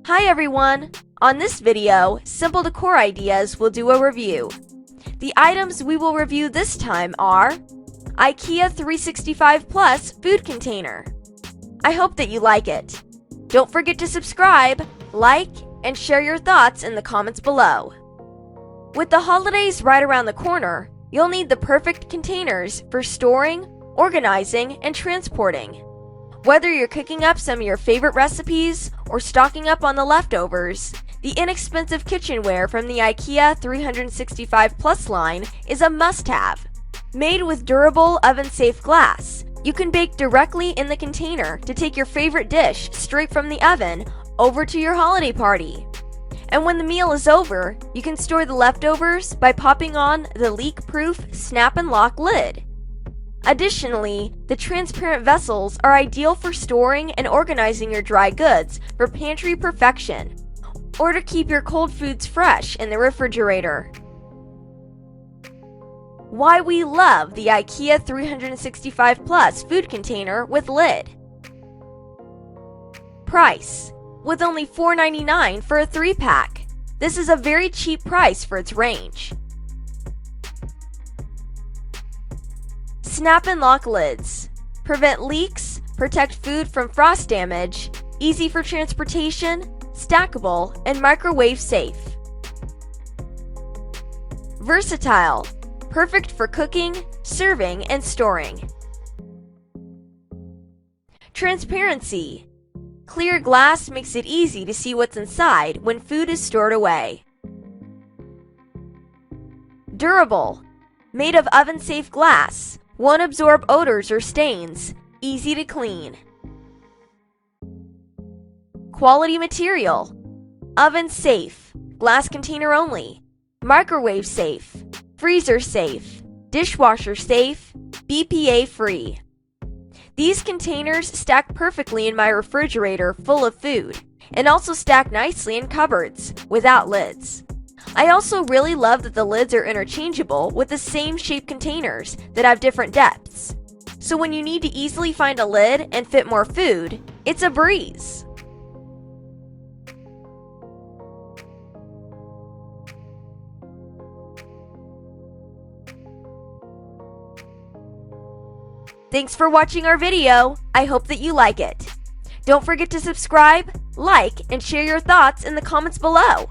Hi everyone! On this video, Simple Decor Ideas will do a review. The items we will review this time are IKEA 365 Plus Food Container. I hope that you like it. Don't forget to subscribe, like, and share your thoughts in the comments below. With the holidays right around the corner, you'll need the perfect containers for storing, organizing, and transporting. Whether you're cooking up some of your favorite recipes or stocking up on the leftovers, the inexpensive kitchenware from the IKEA 365 Plus line is a must-have. Made with durable oven-safe glass, you can bake directly in the container to take your favorite dish straight from the oven over to your holiday party. And when the meal is over, you can store the leftovers by popping on the leak-proof snap and lock lid. Additionally, the transparent vessels are ideal for storing and organizing your dry goods for pantry perfection, or to keep your cold foods fresh in the refrigerator. Why we love the IKEA 365 Plus food container with lid. Price: with only $4.99 for a 3-pack. This is a very cheap price for its range. Snap and lock lids. Prevent leaks, protect food from frost damage, easy for transportation, stackable, and microwave safe. Versatile. Perfect for cooking, serving, and storing. Transparency. Clear glass makes it easy to see what's inside when food is stored away. Durable. Made of oven-safe glass, won't absorb odors or stains, easy to clean. Quality material. Oven safe, glass container only, microwave safe, freezer safe, dishwasher safe, BPA free. These containers stack perfectly in my refrigerator full of food, and also stack nicely in cupboards without lids. I also really love that the lids are interchangeable with the same shape containers that have different depths. So when you need to easily find a lid and fit more food, it's a breeze. Thanks for watching our video. I hope that you like it. Don't forget to subscribe, like, and share your thoughts in the comments below.